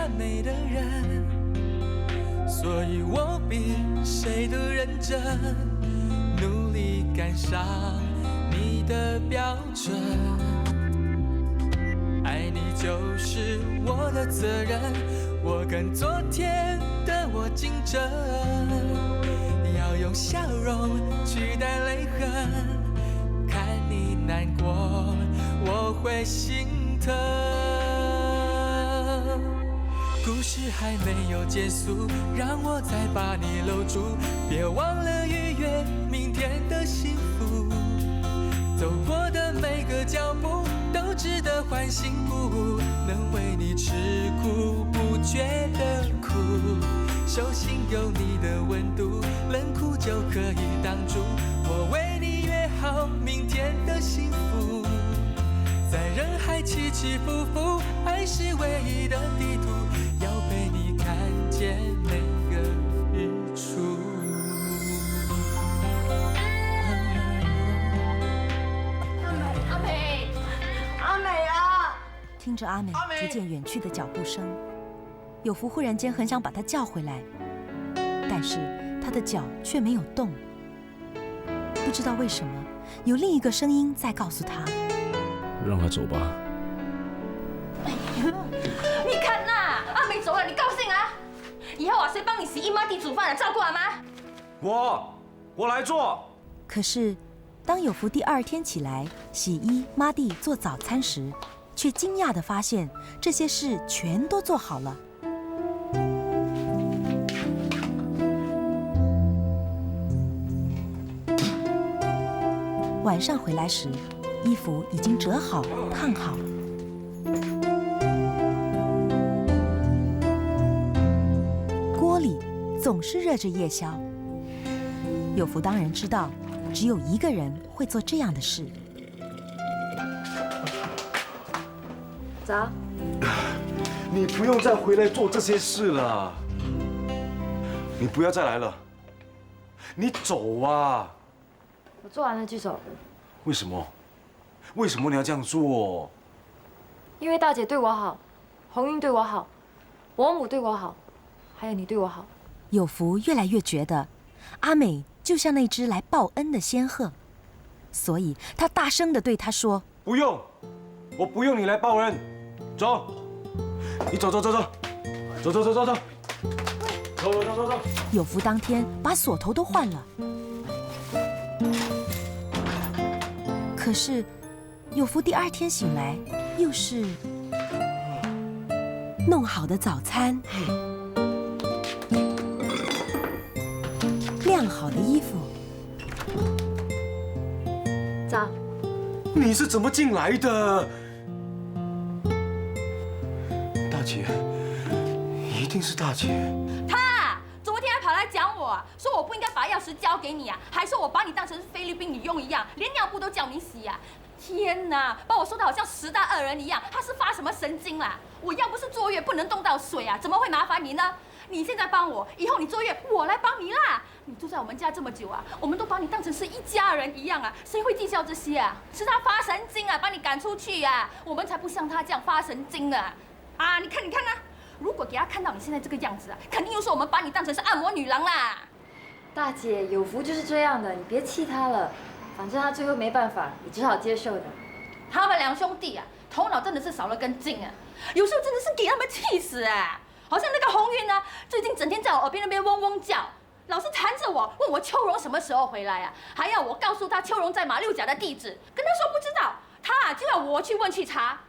完美的人，所以我比谁都认真，努力赶上你的标准。爱你就是我的责任，我跟昨天的我竞争，要用笑容取代泪痕。看你难过，我会心疼。故事还没有结束，让我再把你搂住，别忘了逾越明天的幸福。走过的每个脚步都值得欢欣鼓舞，能为你吃苦不觉得苦。手心有你的温度，冷酷就可以挡住我为你约好明天的幸福。在人海起起伏伏，爱是唯一的地图，要陪你看见每个日出。阿美，阿美啊！听着阿美逐渐远去的脚步声，有福忽然间很想把她叫回来，但是她的脚却没有动。不知道为什么，有另一个声音在告诉她。让他走吧。你看呐，阿美走了，你高兴啊？以后啊，谁帮你洗衣、抹地、煮饭啊，照顾阿妈？我来做。可是，当有福第二天起来洗衣、抹地、做早餐时，却惊讶地发现这些事全都做好了。晚上回来时，衣服已经折好、烫好。锅里总是热着夜宵。有福当然知道，只有一个人会做这样的事。早。你不用再回来做这些事了。你不要再来了。你走啊！我做完了就走。为什么？为什么你要这样做？因为大姐对我好，红英对我好，伯母对我好，还有你对我好。有福越来越觉得，阿美就像那只来报恩的仙鹤，所以他大声地对她说：“不用，我不用你来报恩。走，你走。有福当天把锁头都换了。可是，有福第二天醒来，又是弄好的早餐，晾好的衣服。早。你是怎么进来的？大姐，一定是大姐。他昨天还跑来讲我，说我不应该把钥匙交给你啊，还说我把你当成是菲律宾女佣一样，连尿布都叫你洗啊！天哪，把我说的好像10大恶人一样，他是发什么神经啦？我要不是坐月不能动到水啊，怎么会麻烦你呢？你现在帮我，以后你坐月我来帮你啦！你住在我们家这么久啊，我们都把你当成是一家人一样啊，谁会计较这些啊？是他发神经啊，把你赶出去啊！我们才不像他这样发神经啊！啊，你看啊！如果给他看到你现在这个样子啊，肯定又说我们把你当成是按摩女郎啦。大姐，有福就是这样的，你别气他了，反正他最后没办法，也只好接受的。他们两兄弟啊，头脑真的是少了根筋啊，有时候真的是给他们气死啊！好像那个红云啊，最近整天在我耳边那边嗡嗡叫，老是缠着我，问我秋荣什么时候回来啊，还要我告诉他秋荣在马六甲的地址，跟他说不知道，他就要我去问去查。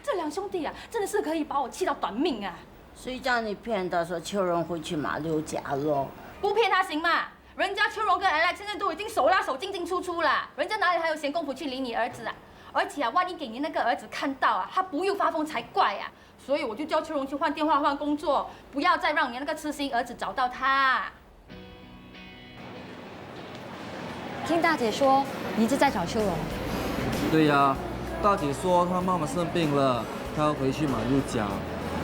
这两兄弟啊，真的是可以把我气到短命啊！谁叫你骗他说秋荣回去马六甲了？不骗他行吗？人家秋荣跟 Alex 现在都已经手拉手进进出出了，人家哪里还有闲工夫去理你儿子啊？而且啊，万一给你那个儿子看到啊，他不又发疯才怪啊！所以我就叫秋荣去换电话、换工作，不要再让你那个痴心儿子找到他。听大姐说，你一直在找秋荣。对呀，大姐说她妈妈生病了，她要回去马六甲。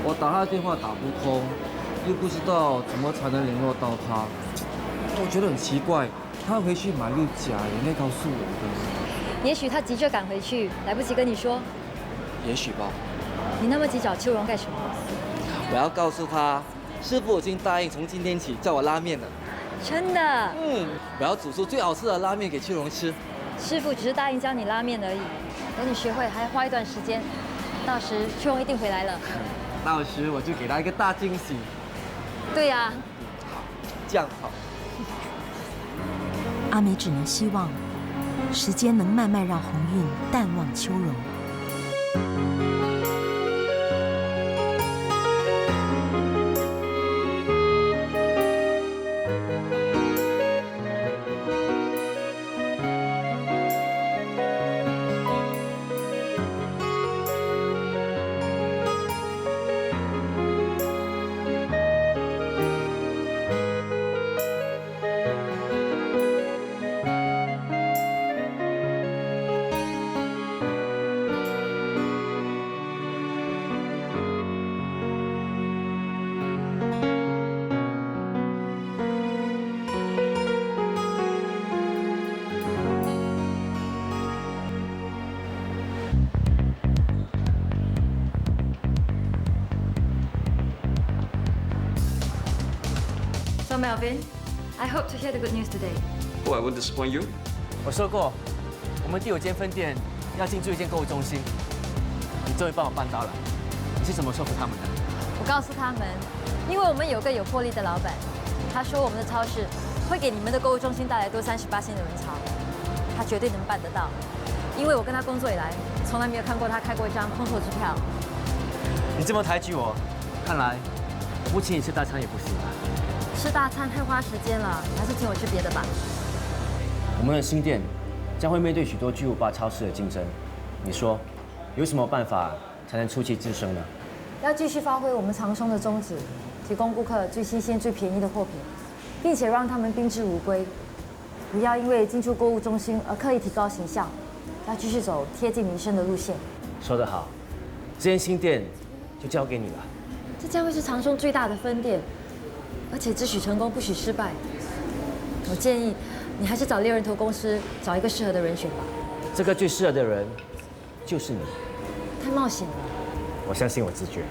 我打她的电话打不通，又不知道怎么才能联络到她。我觉得很奇怪，她回去马六甲也没告诉我的。也许她急着赶回去，来不及跟你说。也许吧。你那么急找秋荣干什么？我要告诉他，师傅已经答应从今天起叫我拉面了。真的？我要煮出最好吃的拉面给秋荣吃。师傅只是答应教你拉面而已，等你学会还要花一段时间，到时秋荣一定回来了。到时我就给他一个大惊喜。对呀。这样好。阿美只能希望时间能慢慢让鸿运淡忘秋荣。So Melvin, I hope to hear the good news today. Oh, I won't disappoint you. 我说过，我们第5间分店要进驻一间购物中心，你终于帮我办到了。你是怎么说服他们的？我告诉他们，因为我们有个有魄力的老板，他说我们的超市会给你们的购物中心带来多38%的人潮，他绝对能办得到。因为我跟他工作以来，从来没有看过他开过一张空头支票。你这么抬举我，看来我不请你吃大餐也不行啊。吃大餐太花时间了，你还是请我吃别的吧。我们的新店将会面对许多巨无霸超市的竞争，你说有什么办法才能出奇制胜呢？要继续发挥我们长松的宗旨，提供顾客最新鲜、最便宜的货品，并且让他们宾至如归。不要因为进驻购物中心而刻意提高形象，要继续走贴近民生的路线。说得好，这间新店就交给你了。这将会是长松最大的分店，而且只许成功，不许失败。我建议你还是找猎人头公司找一个适合的人选吧。这个最适合的人就是你。太冒险了。我相信我自觉。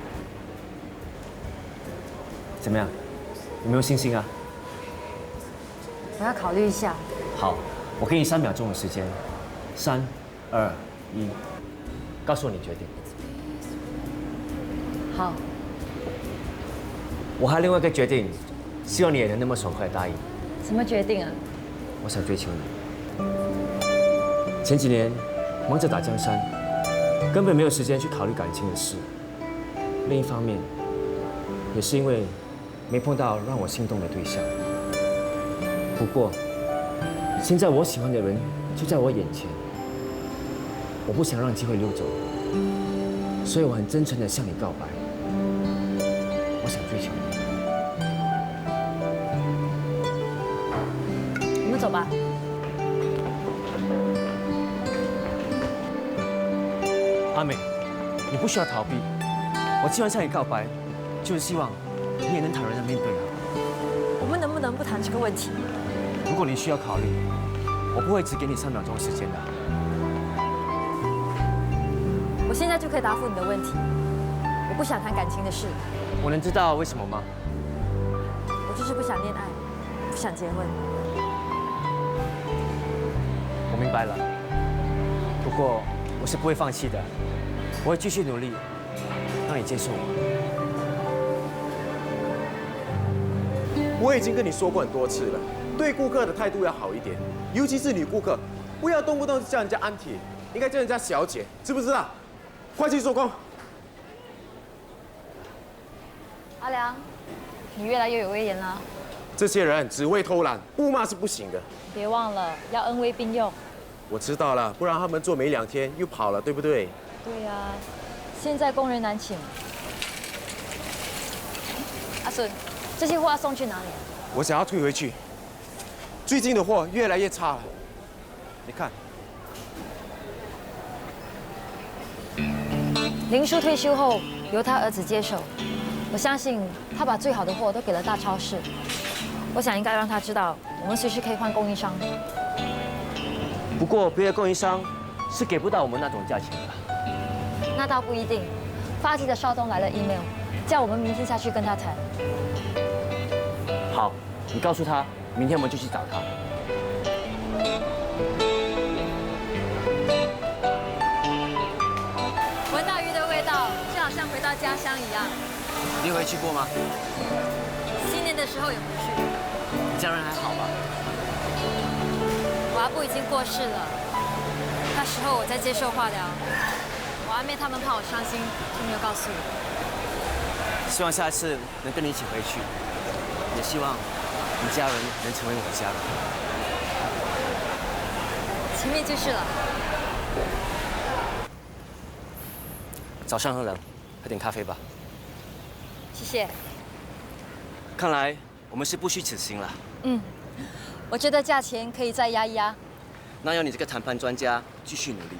怎么样？有没有信心啊？我要考虑一下。好，我给你3秒钟的时间，3、2、1，告诉我你决定。好。我还有另外一个决定，希望你也能那么爽快答应。什么决定啊？我想追求你。前几年忙着打江山，根本没有时间去考虑感情的事。另一方面，也是因为没碰到让我心动的对象。不过，现在我喜欢的人就在我眼前，我不想让机会溜走，所以我很真诚地向你告白。我想追求你。我们走吧。阿美，你不需要逃避。我既然向你告白，就是希望你也能坦然地面对啊。我们能不能不谈这个问题？如果你需要考虑，我不会只给你3秒钟的时间的。我现在就可以答复你的问题。我不想谈感情的事。我能知道为什么吗？我就是不想恋爱，不想结婚。我明白了。不过我是不会放弃的，我会继续努力，让你接受我。我已经跟你说过很多次了，对顾客的态度要好一点，尤其是女顾客，不要动不动就叫人家安铁，应该叫人家小姐，知不知道？快去做工。阿良，你越来越有威严了。这些人只会偷懒，不骂是不行的。别忘了要恩威并用。我知道了，不然他们做没2天又跑了，对不对？对呀，现在工人难请。阿顺，这些货要送去哪里？我想要退回去。最近的货越来越差了，你看。林叔退休后由他儿子接手，我相信他把最好的货都给了大超市。我想应该让他知道，我们随时可以换供应商。不过别的供应商是给不到我们那种价钱的。那倒不一定。发迹的邵东来了 email，叫我们明天下去跟他谈。好，你告诉他，明天我们就去找他。闻到鱼的味道，就好像回到家乡一样。你有回去过吗？新年的时候有回去。你家人还好吧？我阿布已经过世了，那时候我在接受化疗，我阿妹他们怕我伤心，就没有告诉我。希望下一次能跟你一起回去，也希望你家人能成为我的家人。前面就是了。早上很冷，喝点咖啡吧。谢谢。看来我们是不虚此行了。我觉得价钱可以再压一压。那要你这个谈判专家继续努力。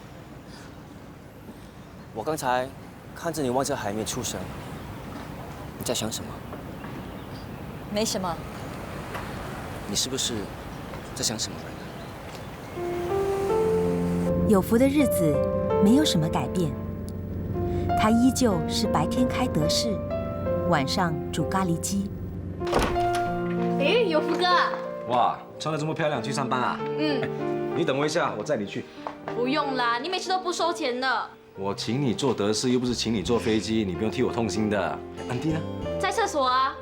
我刚才看着你望着海面出神，你在想什么？没什么。你是不是在想什么人？有福的日子没有什么改变，他依旧是白天开德式，晚上煮咖喱鸡。诶，有福哥。哇，穿得这么漂亮去上班啊？你等我一下，我载你去。不用啦，你每次都不收钱的。我请你坐德式，又不是请你坐飞机，你不用替我痛心的。安迪呢？在厕所啊。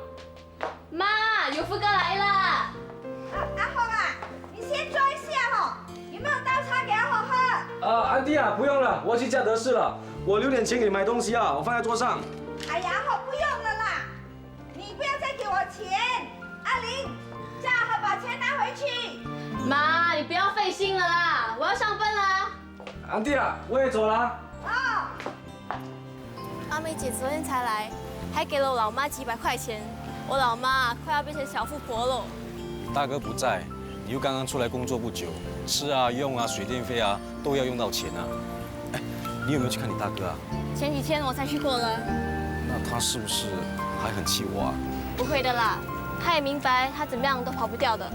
妈，有福哥来了。阿红啊，你先坐一下哦，有没有倒茶给阿红喝？安迪啊，不用了，我要去驾德式了。我留点钱给你买东西啊，我放在桌上。哎呀，阿红不用了啦，你不要再给我钱。阿玲，叫阿红把钱拿回去。妈，你不要费心了啦，我要上班啦。安迪啊，我也走了。阿美姐昨天才来，还给了我老妈几百块钱，我老妈快要变成小富婆了。大哥不在，你又刚刚出来工作不久，吃啊、用啊、水电费啊都要用到钱啊。哎，你有没有去看你大哥啊？前几天我才去过了。那他是不是还很气我啊？不会的啦，他也明白他怎么样都跑不掉的。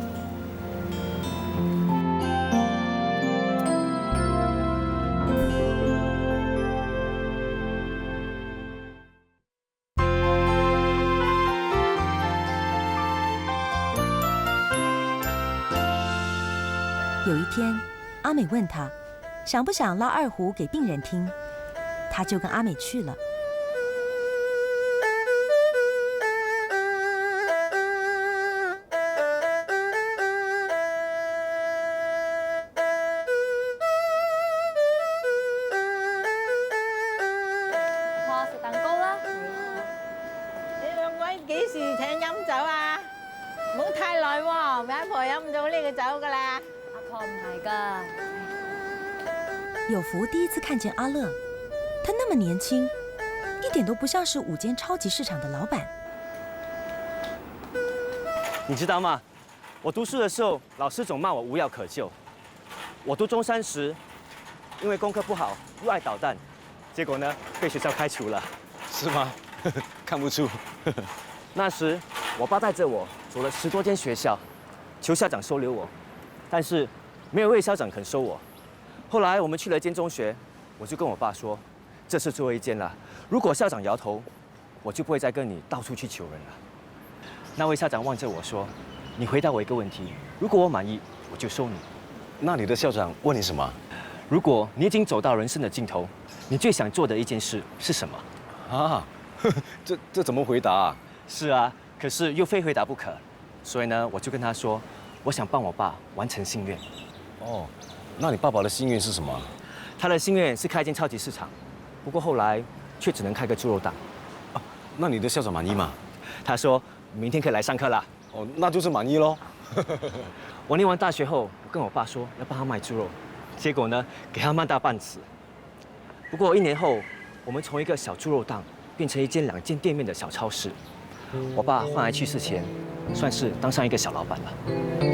有一天，阿美问他，想不想拉二胡给病人听，他就跟阿美去了。我食蛋糕啦。你兩位幾時請飲酒啊？唔好太耐喎，咪阿婆飲唔到呢個酒㗎啦。阿婆唔係㗎。有福第一次看见阿乐，他那么年轻，一点都不像是5间超级市场的老板。你知道吗？我读书的时候，老师总骂我无药可救。我读中3时，因为功课不好，又爱捣蛋，结果呢，被学校开除了。是吗？看不出。那时，我爸带着我走了10多间学校，求校长收留我，但是没有位校长肯收我。后来我们去了一间中学，我就跟我爸说，这是最后一间了。如果校长摇头，我就不会再跟你到处去求人了。那位校长望着我说：“你回答我一个问题，如果我满意，我就收你。”那你的校长问你什么？如果你已经走到人生的尽头，你最想做的一件事是什么？啊，这怎么回答啊？是啊，可是又非回答不可，所以呢，我就跟他说，我想帮我爸完成心愿。哦，那你爸爸的心愿是什么？他的心愿是开一间超级市场，不过后来却只能开个猪肉档。啊，那你的校长满意吗？他说明天可以来上课啦。哦，那就是满意喽。我念完大学后，我跟我爸说要帮他卖猪肉，结果呢，给他骂大半死。不过1年后，我们从一个小猪肉档变成一间2间店面的小超市。我爸换来去世前，算是当上一个小老板了。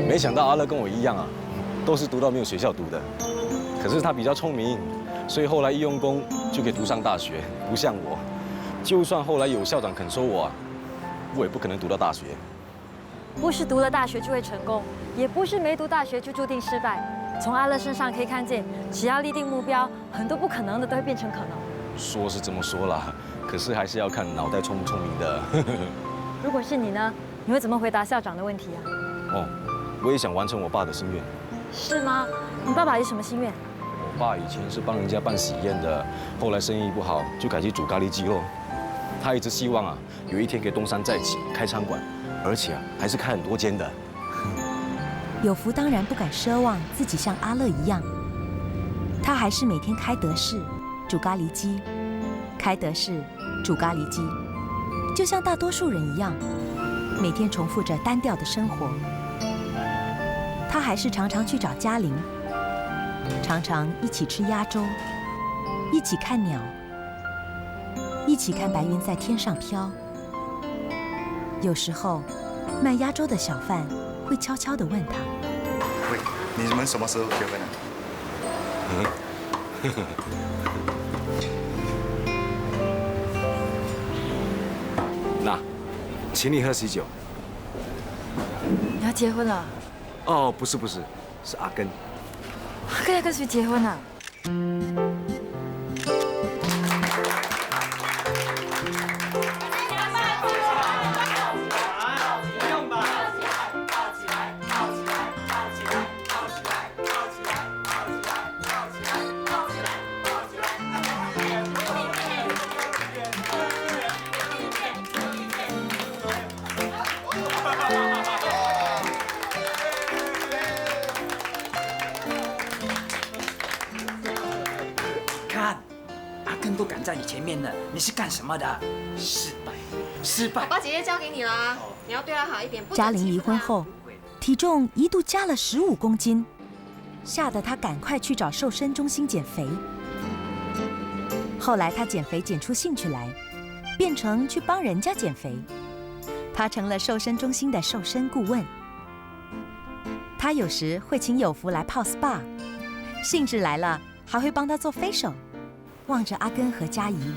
没想到阿乐跟我一样啊，都是读到没有学校读的。可是他比较聪明，所以后来一用功就可以读上大学，不像我，就算后来有校长肯收我啊，我也不可能读到大学。不是读了大学就会成功，也不是没读大学就注定失败。从阿乐身上可以看见，只要立定目标，很多不可能的都会变成可能。说是这么说啦，可是还是要看脑袋聪不聪明的。如果是你呢，你会怎么回答校长的问题啊？哦，我也想完成我爸的心愿。是吗？你爸爸有什么心愿？我爸以前是帮人家办喜宴的，后来生意不好，就改去煮咖喱鸡喽。他一直希望啊，有一天可以东山再起，开餐馆，而且啊，还是开很多间的。有福当然不敢奢望自己像阿乐一样，他还是每天开德式煮咖喱鸡，开德式煮咖喱鸡，就像大多数人一样，每天重复着单调的生活。他还是常常去找嘉玲，常常一起吃鸭粥，一起看鸟，一起看白云在天上飘。有时候，卖鸭粥的小贩会悄悄地问他：“喂，你们什么时候结婚啊？”那，请你喝喜酒。你要结婚了？哦，不是，是阿根。阿根要跟谁结婚啊？都赶在你前面了，你是干什么的？失败！我把姐姐交给你啦，你要对她好一点。嘉玲离婚后，体重一度加了15公斤，吓得她赶快去找瘦身中心减肥。后来她减肥减出兴趣来，变成去帮人家减肥。她成了瘦身中心的瘦身顾问。她有时会请有福来泡 SPA， 兴致来了还会帮她做 facial。望着阿根和嘉怡，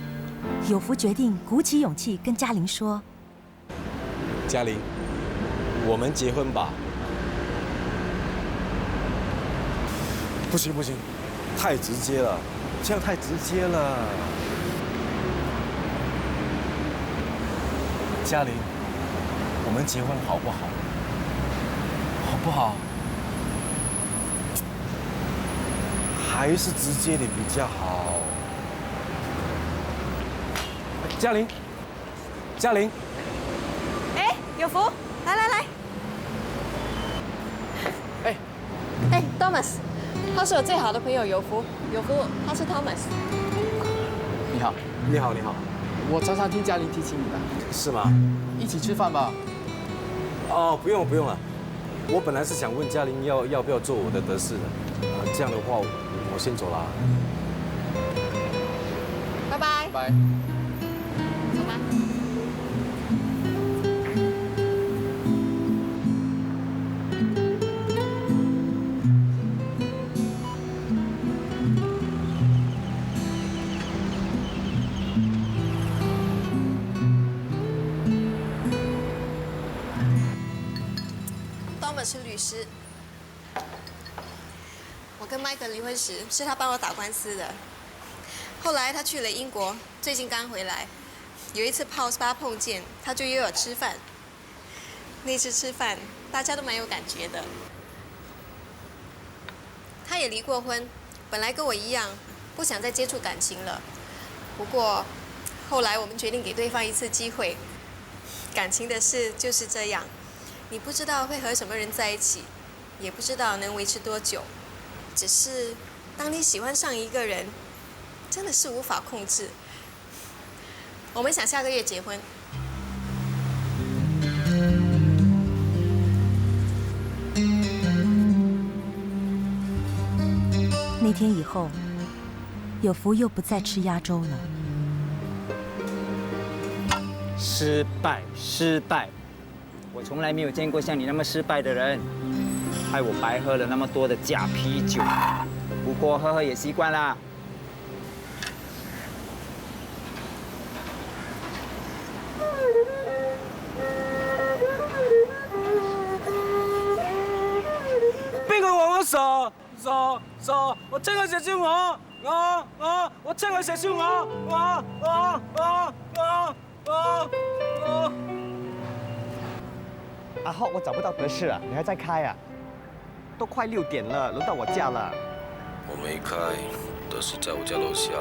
有福决定鼓起勇气跟嘉玲说：“嘉玲，我们结婚吧。”不行，太直接了，这样太直接了。嘉玲，我们结婚好不好？好不好？还是直接点比较好。嘉玲，哎，有福，来，哎，Thomas， 他是我最好的朋友有福，他是 Thomas。你好，我常常听嘉玲提起你的。是吗？一起吃饭吧。哦，不用了，我本来是想问嘉玲要不要做我的德式的，这样的话我先走了。拜拜。拜。走吧。Thomas 是律师。我跟麦克离婚时，是他帮我打官司的。后来他去了英国，最近刚回来。有一次泡 SPA 碰见，他就约我吃饭。那次吃饭，大家都蛮有感觉的。他也离过婚，本来跟我一样，不想再接触感情了。不过，后来我们决定给对方一次机会。感情的事就是这样，你不知道会和什么人在一起，也不知道能维持多久。只是，当你喜欢上一个人，真的是无法控制。我们想下个月结婚。那天以后，有福又不再吃鸭粥了。失败！我从来没有见过像你那么失败的人，害我白喝了那么多的假啤酒。不过喝也习惯啦。邊個話我傻？我稱佢食燒鵝，我稱佢食燒鵝，我。阿浩，我找不到德士啊，你还在开啊？都快6点了，轮到我家了。我没开，德士在我家楼下，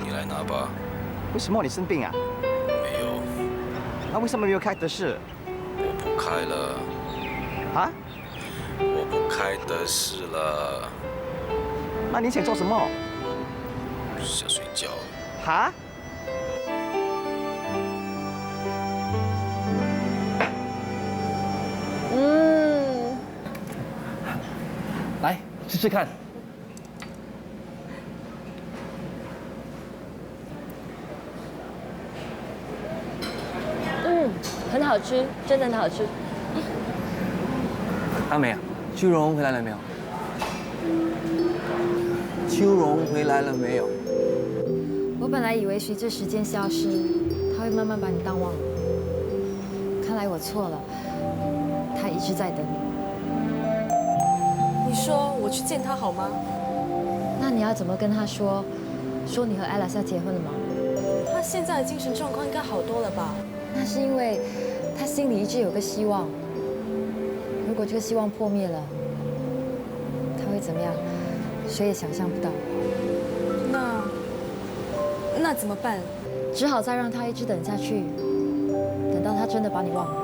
你来拿吧。为什么你生病啊？没有。那为什么没有开德士？我不开了。啊？我不开德士了。那你想做什么？想睡觉。哈？来试试看。很好吃，真的很好吃。阿美啊，秋荣回来了没有？秋荣回来了没有？我本来以为随着时间消失，他会慢慢把你淡忘了。看来我错了，他一直在等你。你说我去见他好吗？那你要怎么跟他说？说你和 Alice 要结婚了吗？他现在的精神状况应该好多了吧？那是因为他心里一直有个希望。如果这个希望破灭了，他会怎么样？谁也想象不到。那怎么办？只好再让他一直等下去，等到他真的把你忘了。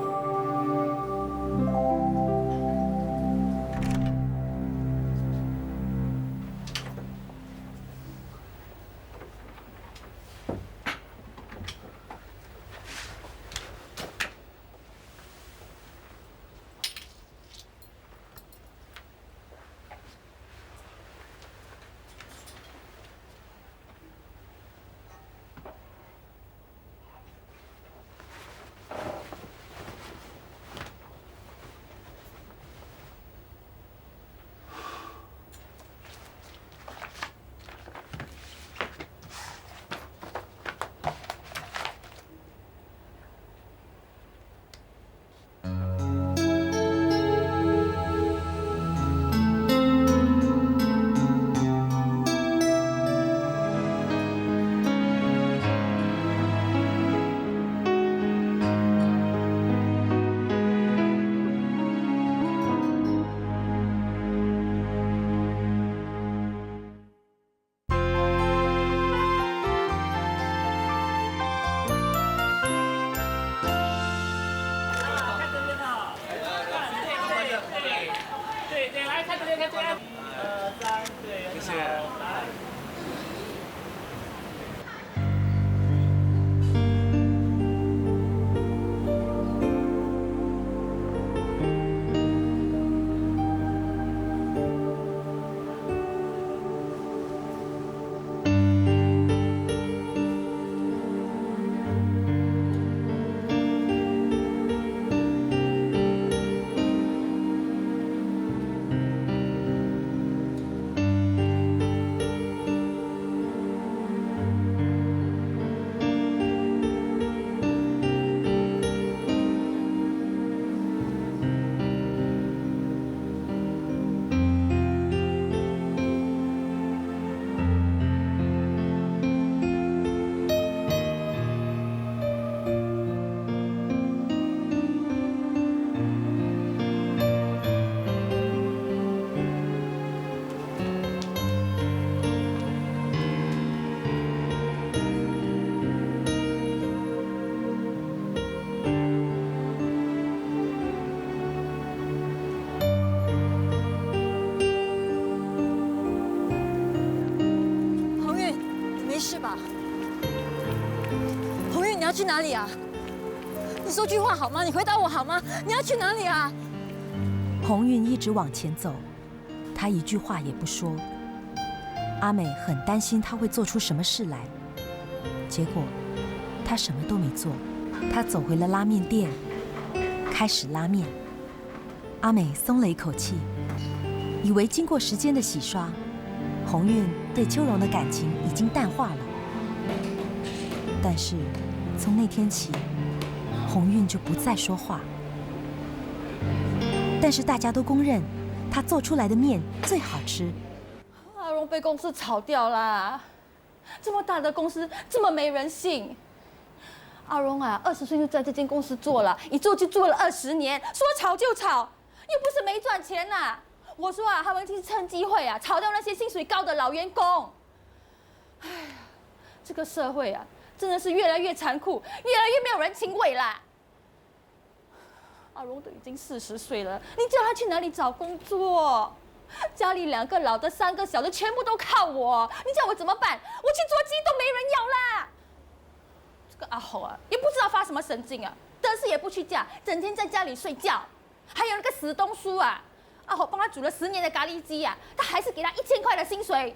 要去哪里啊？你说句话好吗？你回答我好吗？你要去哪里啊？鸿运一直往前走，他一句话也不说。阿美很担心他会做出什么事来，结果他什么都没做。他走回了拉面店，开始拉面。阿美松了一口气，以为经过时间的洗刷，鸿运对秋荣的感情已经淡化了。但是从那天起，鸿运就不再说话。但是大家都公认，他做出来的面最好吃。阿荣被公司炒掉啦！这么大的公司，这么没人性。阿荣啊，20岁就在这间公司做了，一做就做了20年，说炒就炒，又不是没赚钱呐。我说啊，他们一定是趁机会啊，炒掉那些薪水高的老员工。哎呀，这个社会啊，真的是越来越残酷，越来越没有人情味啦。阿荣都已经40岁了，你叫他去哪里找工作？家里2个老的3个小的，全部都靠我，你叫我怎么办？我去做鸡都没人要啦。这个阿猴啊，也不知道发什么神经啊，得势也不去嫁，整天在家里睡觉。还有那个死东叔啊，阿猴帮他煮了10年的咖喱鸡啊，他还是给他1000块的薪水。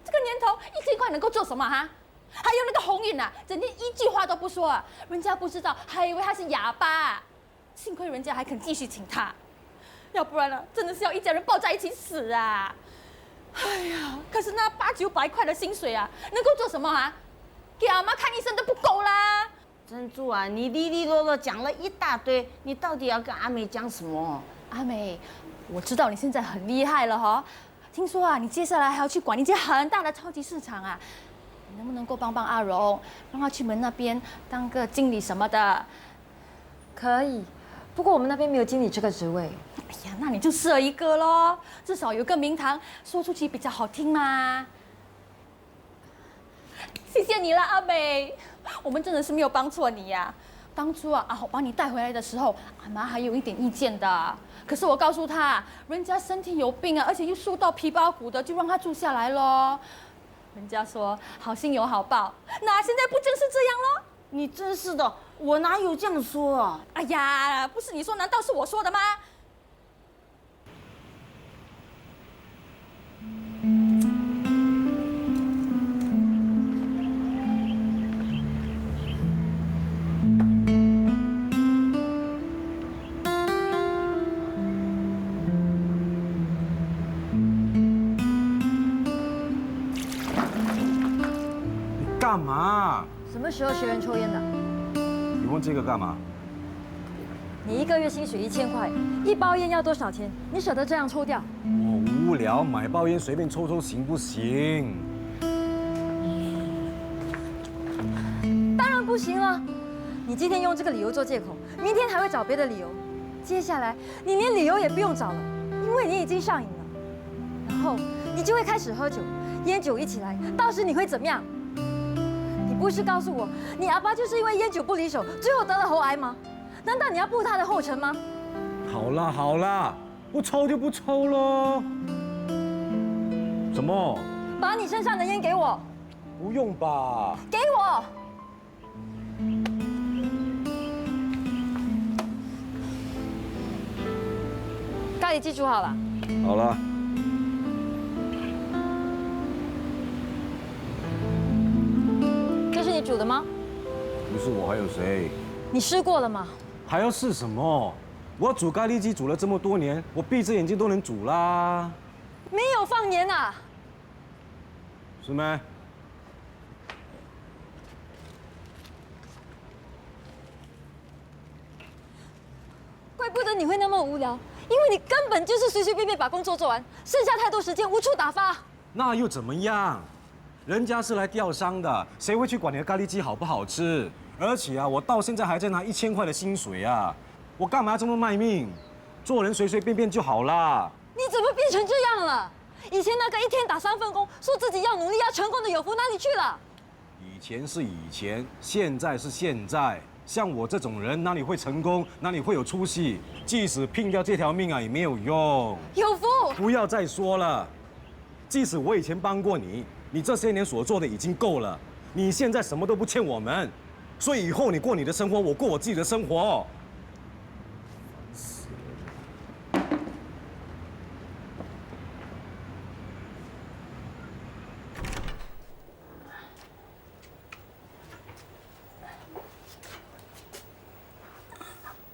这个年头，1000块能够做什么哈？还有那个鸿运啊，整天一句话都不说啊，人家不知道，还以为他是哑巴。幸亏人家还肯继续请他，要不然呢，真的是要一家人抱在一起死啊！哎呀，可是那800、900块的薪水啊，能够做什么啊？给阿妈看医生都不够啦！珍珠啊，你哩哩啰啰讲了一大堆，你到底要跟阿美讲什么？阿美，我知道你现在很厉害了哈，听说啊，你接下来还要去管一间很大的超级市场啊，你能不能够帮帮阿荣，让他去门那边当个经理什么的？可以，不过我们那边没有经理这个职位。哎呀，那你就设一个咯，至少有个名堂，说出去比较好听嘛。谢谢你了，阿美，我们真的是没有帮错你呀。当初啊，阿豪把你带回来的时候，阿妈还有一点意见的。可是我告诉他，人家身体有病啊，而且又受到皮包骨的，就让他住下来咯。人家说好心有好报，那现在不正是这样咯？你真是的，我哪有这样说啊？哎呀，不是你说，难道是我说的吗？干嘛？什么时候学人抽烟的？你问这个干嘛？你1个月薪水1000块，1包烟要多少钱？你舍得这样抽掉？我无聊，买包烟随便抽抽行不行？当然不行了。你今天用这个理由做借口，明天还会找别的理由，接下来你连理由也不用找了，因为你已经上瘾了。然后你就会开始喝酒，烟酒一起来，到时你会怎么样？你不是告诉我，你阿爸就是因为烟酒不离手，最后得了喉癌吗？难道你要步他的后尘吗？好啦好啦，不抽就不抽咯。什么？把你身上的烟给我。不用吧？给我。咖喱鸡煮好了。好了。这是你煮的吗？不是我还有谁？你试过了吗？还要试什么？我煮咖喱鸡煮了这么多年，我闭着眼睛都能煮啦。没有放盐啊？是没？怪不得你会那么无聊，因为你根本就是随随便便把工作做完，剩下太多时间无处打发。那又怎么样？人家是来吊伤的，谁会去管你的咖喱鸡好不好吃？而且啊，我到现在还在拿1000块的薪水啊，我干嘛要这么卖命？做人随随便便就好啦。你怎么变成这样了？以前那个1天打3份工，说自己要努力要成功的有福哪里去了？以前是以前，现在是现在。像我这种人，哪里会成功？哪里会有出息？即使拼掉这条命啊，也没有用。有福！不要再说了。即使我以前帮过你，你这些年所做的已经够了。你现在什么都不欠我们，所以以后你过你的生活，我过我自己的生活。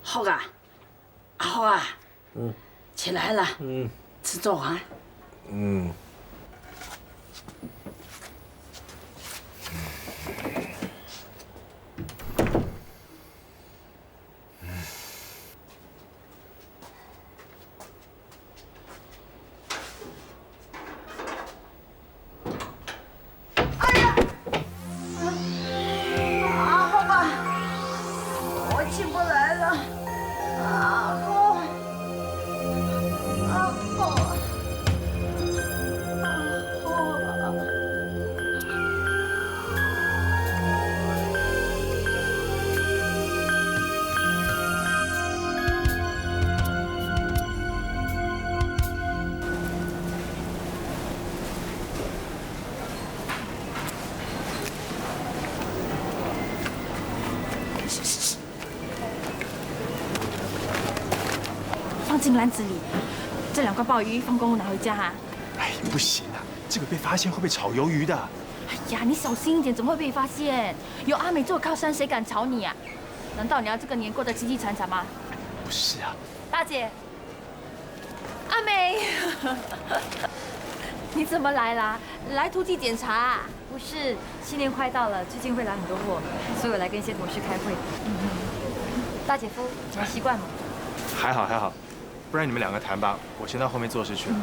浩啊，浩啊，起来了，吃粥啊。进篮子里。这2罐鲍鱼放工后拿回家哈。哎，不行啊，这个被发现会被炒鱿鱼的。哎呀，你小心一点，怎么会被发现？有阿美做靠山，谁敢吵你啊？难道你要这个年过得凄凄惨惨吗？不是啊，大姐，阿美，你怎么来啦？来突击检查啊？不是，新年快到了，最近会来很多货，所以我来跟一些同事开会。大姐夫，你还习惯吗？还好还好，不然你们2个谈吧，我先到后面做事去了。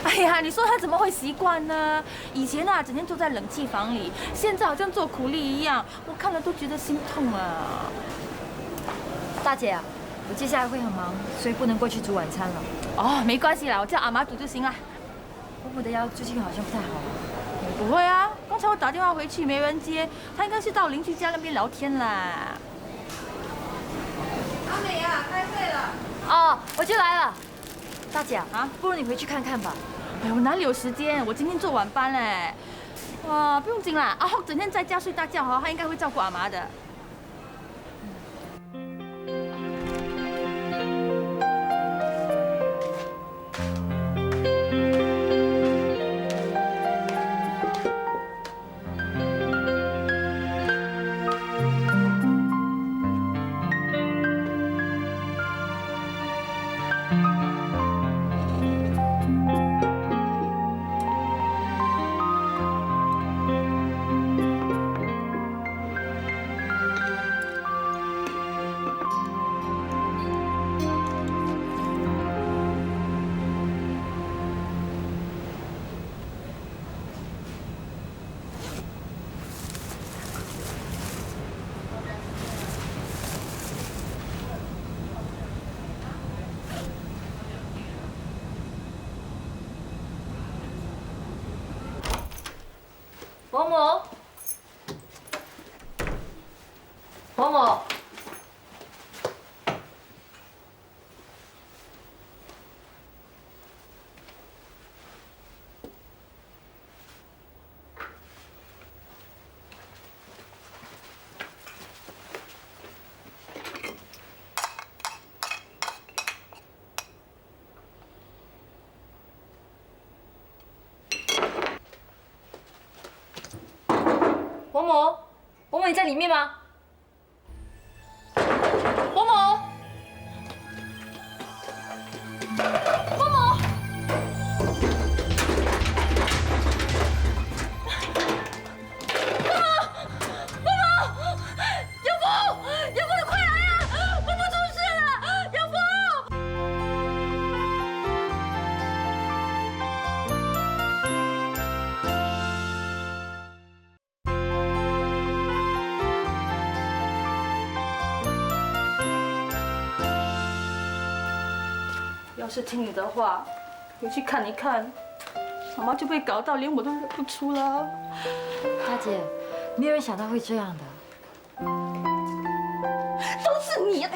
哎呀，你说他怎么会习惯呢？以前啊，整天坐在冷气房里，现在好像做苦力一样，我看了都觉得心痛啊。大姐啊，我接下来会很忙，所以不能过去煮晚餐了。哦，没关系啦，我叫阿妈煮就行啦。婆婆的腰最近好像不太好。不会啊，刚才我打电话回去没人接，她应该是到邻居家那边聊天啦。阿美啊，开会了。哦，我就来了。大姐啊，不如你回去看看吧。哎，我哪里有时间？我今天做晚班嘞。哇，不用紧啦，阿浩整天在家睡大觉哈，他应该会照顾阿妈的。伯母，伯母，伯母，伯母你在里面吗？伯母，伯母，有福，有福，你快来呀！伯母出事了，有福！要是听你的话，回去看一看，妈妈就被搞到连我都认不出了。大姐，没有人想到会这样的。都是你，都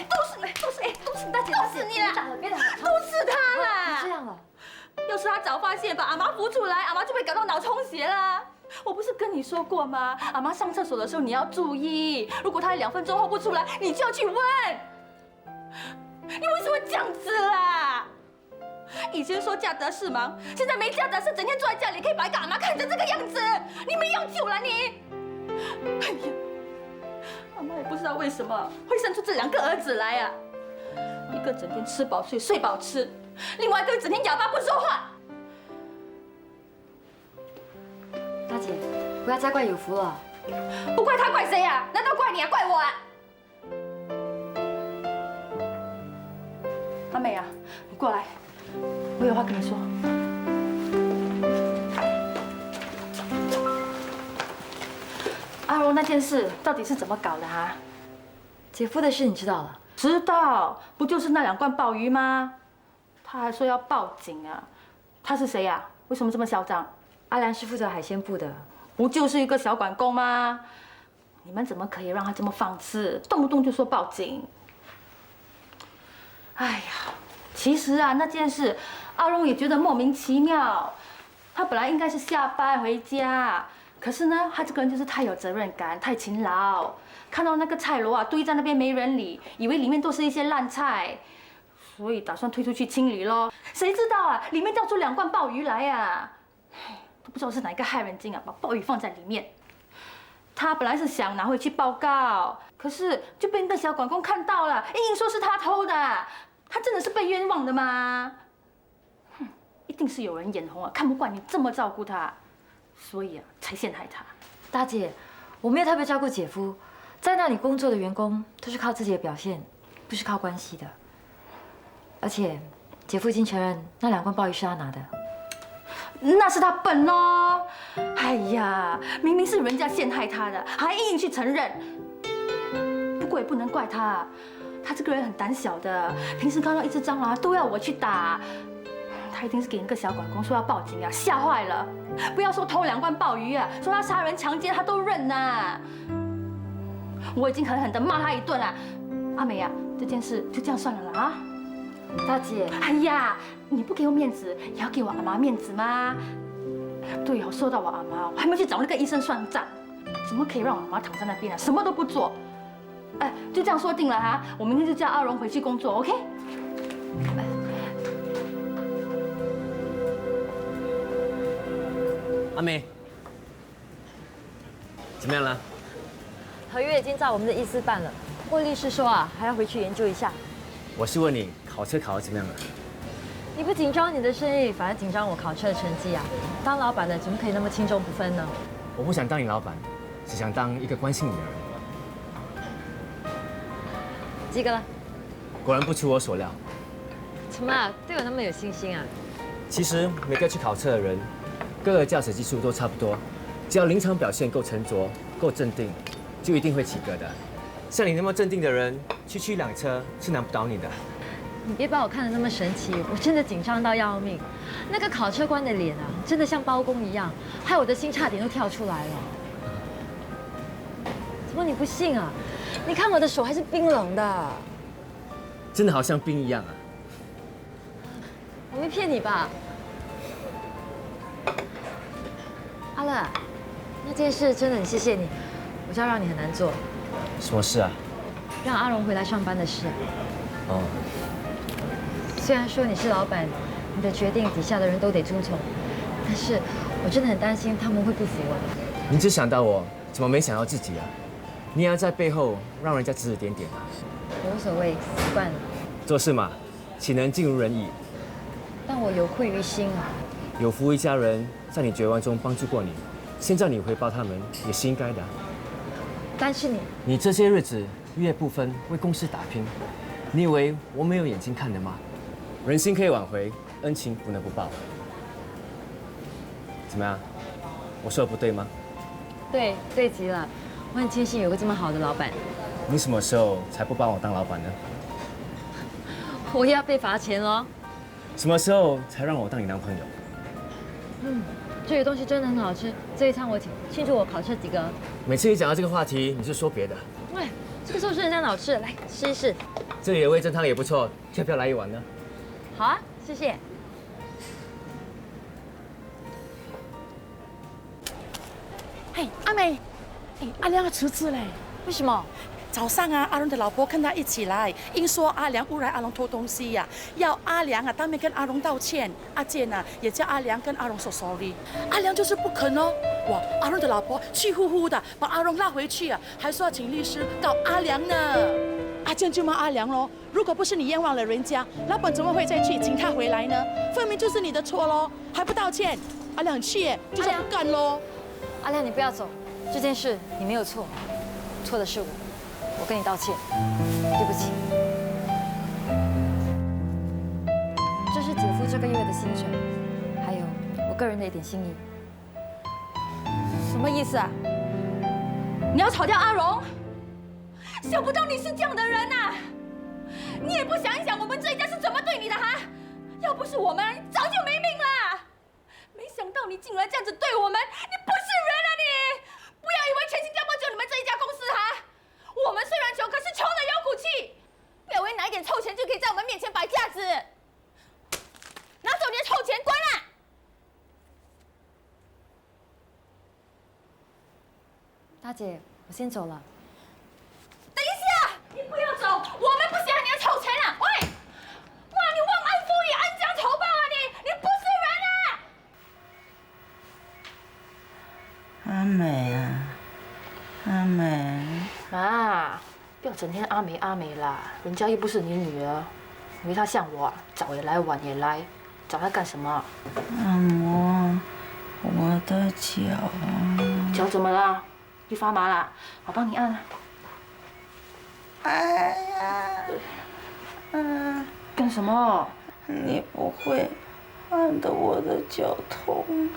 是大姐，都是你啦！别打了，都是他啦！这样了，要是他早发现，把阿妈扶出来，阿妈就被搞到脑充血了。我不是跟你说过吗？阿妈上厕所的时候你要注意，如果她2分钟后不出来，你就要去问。你为什么这样子啦？以前说嫁得是忙，现在没嫁得是整天坐在家里，可以把一个阿妈看成这个样子，你没有救了你！哎呀，阿妈也不知道为什么会生出这2个儿子来啊，一个整天吃饱睡，睡饱吃，另外一个整天哑巴不说话。大姐，不要再怪有福了。不怪他，怪谁啊？难道怪你啊？怪我啊？阿美啊，你过来，我有话跟你说。阿荣那件事到底是怎么搞的啊？姐夫的事你知道了？知道，不就是那2罐鲍鱼吗？他还说要报警啊！他是谁呀？为什么这么嚣张？阿良是负责海鲜部的，不就是一个小管工吗？你们怎么可以让他这么放肆，动不动就说报警？哎呀，其实啊，那件事阿荣也觉得莫名其妙。他本来应该是下班回家，可是呢，他这个人就是太有责任感，太勤劳。看到那个菜箩啊堆在那边没人理，以为里面都是一些烂菜，所以打算推出去清理咯。谁知道啊，里面掉出2罐鲍鱼来啊！都不知道是哪一个害人精啊，把鲍鱼放在里面。他本来是想拿回去报告，可是就被那个小管工看到了，硬说是他偷的。他真的是被冤枉的吗？哼，一定是有人眼红啊，看不惯你这么照顾他，所以啊，才陷害他。大姐，我没有特别照顾姐夫，在那里工作的员工都是靠自己的表现，不是靠关系的。而且，姐夫已经承认那2罐鲍鱼是他拿的。那是他笨咯！哎呀，明明是人家陷害他的，还硬去承认。不过也不能怪他，他这个人很胆小的，平时看到一只蟑螂都要我去打。他一定是给那个小管工说要报警啊，吓坏了。不要说偷2罐鲍鱼啊，说他杀人强奸他都认呐。我已经狠狠地骂他一顿了。阿美啊，这件事就这样算了啦啊！大姐，哎呀，你不给我面子，也要给我阿妈面子吗？对哦，说到我阿妈，我还没去找那个医生算账，怎么可以让我阿妈躺在那边啊，什么都不做？哎，就这样说定了哈，我明天就叫阿荣回去工作 ，OK？ 阿美，怎么样了？合约已经照我们的意思办了，不过律师说啊，还要回去研究一下。我是问你，考车考得怎么样了？你不紧张你的生意，反而紧张我考车的成绩啊！当老板的怎么可以那么轻重不分呢？我不想当你老板，只想当一个关心你的人。及格了。果然不出我所料。怎么对我那么有信心啊？其实每个去考车的人，各个驾驶技术都差不多，只要临场表现够沉着、够镇定，就一定会及格的。像你那么镇定的人，区区一辆车是难不倒你的。你别把我看得那么神奇，我真的紧张到要命。那个考车官的脸啊，真的像包公一样，害我的心差点都跳出来了。怎么你不信啊？你看我的手还是冰冷的。真的好像冰一样啊！我没骗你吧？阿乐，那件事真的很谢谢你，我知道让你很难做。什么事啊？让阿荣回来上班的事。哦。虽然说你是老板，你的决定底下的人都得遵从，但是我真的很担心他们会不服啊。你只想到我，怎么没想到自己啊？你也要在背后让人家指指点点啊。我无所谓，习惯了。做事嘛，岂能尽如人意？但我有愧于心啊。有福一家人在你绝望中帮助过你，现在你回报他们也是应该的。但是你这些日子日夜不分为公司打拼，你以为我没有眼睛看的吗？人心可以挽回，恩情不能不报。怎么样？我说的不对吗？对，对极了。我很庆幸有个这么好的老板。你什么时候才不把我当老板呢？我也要被罚钱喽。什么时候才让我当你男朋友？这个东西真的很好吃，这一餐我请，庆祝我考车及格。每次一讲到这个话题，你就说别的。喂，这个寿司人家好吃，来试一试。这里的味噌汤也不错，要不要来一碗呢？好啊，谢谢。嘿，阿美，阿良要辞职嘞。为什么？早上啊，阿荣的老婆跟他一起来，硬说阿良诬赖阿荣偷东西呀，要阿良啊当面跟阿荣道歉。阿健啊也叫阿良跟阿荣说 sorry， 阿良就是不肯哦。哇，阿荣的老婆气呼呼的把阿荣拉回去啊，还说要请律师告阿良呢。阿健就骂阿良咯，如果不是你冤枉了人家，老板怎么会再去请他回来呢？分明就是你的错咯，还不道歉？阿良很气耶，就说不干咯。阿良，你不要走，这件事你没有错，错的是我。我跟你道歉，对不起。这是姐夫这个月的薪水，还有我个人的一点心意。什么意思啊？你要炒掉阿荣？想不到你是这样的人呐！你也不想一想我们这一家是怎么对你的哈？要不是我们，早就没命了。没想到你竟然这样子对我们，你不是人啊你！不要以为全新加坡只有你们这一家公司哈！我们虽然穷，可是穷的有骨气。不要以为拿一点臭钱就可以在我们面前摆架子。拿走你的臭钱，滚啊！大姐，我先走了。等一下，你不要走，我们不喜欢你的臭钱啊！喂，哇，你忘恩负义、恩将仇报啊你不是人啊！阿美啊，阿美，妈，不要整天阿美阿美啦，人家又不是你女儿，以为她像我，早也来晚也来，找她干什么？按摩我的脚。脚怎么了？又发麻了？我帮你按。哎呀，干什么？你不会按得我的脚痛。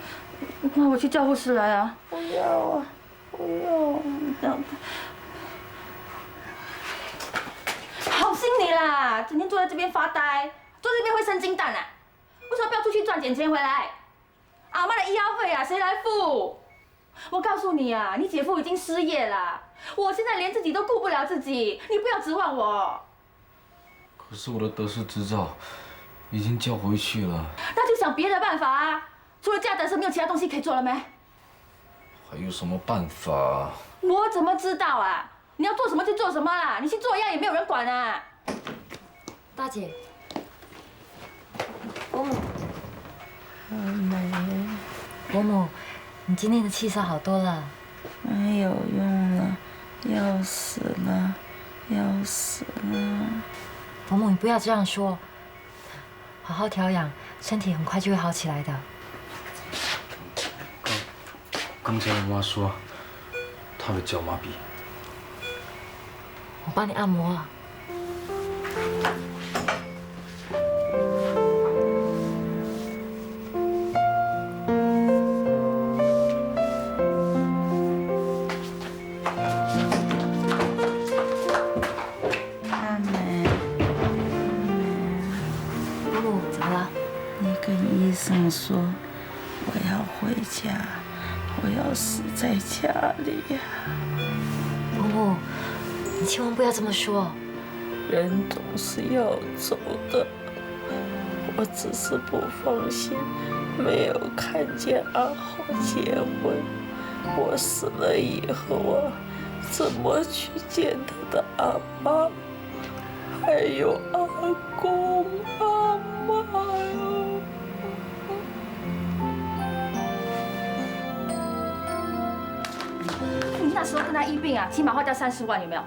那我去叫护士来啊。不要啊，不要。好心你啦，整天坐在这边发呆，坐这边会生金蛋啊？为什么不要出去赚点钱回来？阿妈的医药费啊，谁来付？我告诉你啊，你姐夫已经失业了，我现在连自己都顾不了自己，你不要指望我。可是我的德式执照已经交回去了。那就想别的办法啊，除了驾德士，没有其他东西可以做了没？还有什么办法？我怎么知道啊？你要做什么就做什么啦，你去做一样也没有人管啊。大姐，伯母，阿美，伯母，你今天的气色好多了。没有用了，要死了，要死了。伯母，你不要这样说，好好调养，身体很快就会好起来的。刚才我妈说，她的脚麻痹。我帮你按摩啊。阿美，伯母，怎么了？你跟医生说我要回家，我要死在家里呀。伯母，你千万不要这么说。人总是要走的，我只是不放心，没有看见阿豪结婚。我死了以后啊，怎么去见他的阿妈，还有阿公阿妈哟？你那时候跟他医病啊，起码花掉30万，有没有？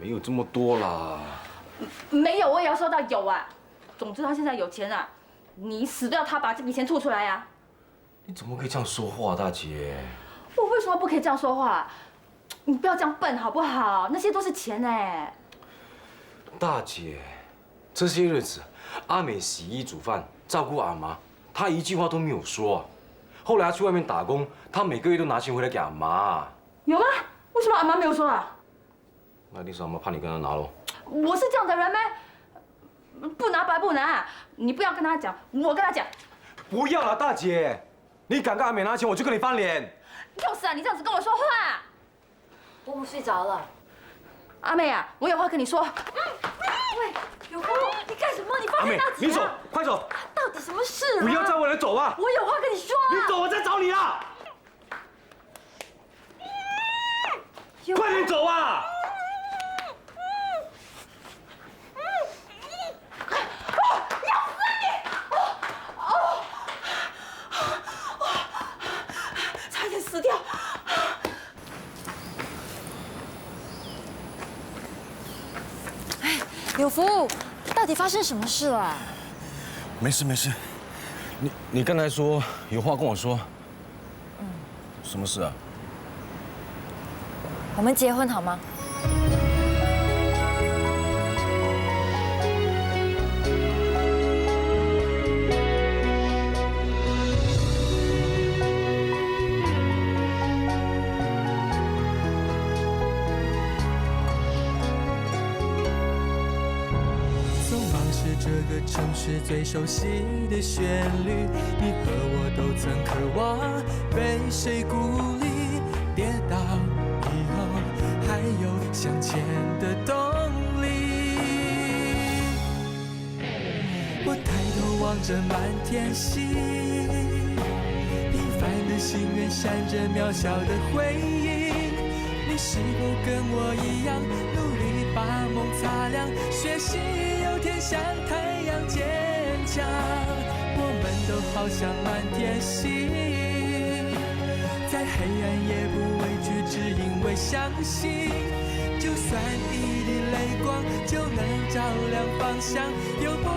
没有这么多啦。没有，我也要说到有啊。总之他现在有钱啊，你死都要他把这笔钱吐出来呀。你怎么可以这样说话，大姐？我为什么不可以这样说话？你不要这样笨好不好？那些都是钱哎。大姐，这些日子阿美洗衣煮饭照顾阿妈，她一句话都没有说。后来她去外面打工，她每个月都拿钱回来给阿妈。有吗？为什么阿妈没有说啊？那一定是阿妈怕你跟她拿喽。我是这样的人吗？不拿白不拿，你不要跟他讲，我跟他讲。不要了，大姐，你敢跟阿美拿钱，我就跟你翻脸。就是啊，你这样子跟我说话。伯母睡着了。阿美啊，我有话跟你说。喂，有夫，你干什么？你放开大姐！阿美，你走，快走！到底什么事啊？不要再为了走啊！我有话跟你说啊！你走，我再找你啊！快点走啊！差点死掉！哎，有福，到底发生什么事了？没事没事，你刚才说有话跟我说，什么事啊？我们结婚好吗？这个城市最熟悉的旋律，你和我都曾渴望被谁鼓励，跌倒以后还有向前的动力。我抬头望着满天星，平凡的心愿闪着渺小的回应。你是否跟我一样，努力把梦擦亮，学习有天像太阳坚强？我们都好像满天星，在黑暗也不畏惧，只因为相信，就算一滴泪光就能照亮方向。有波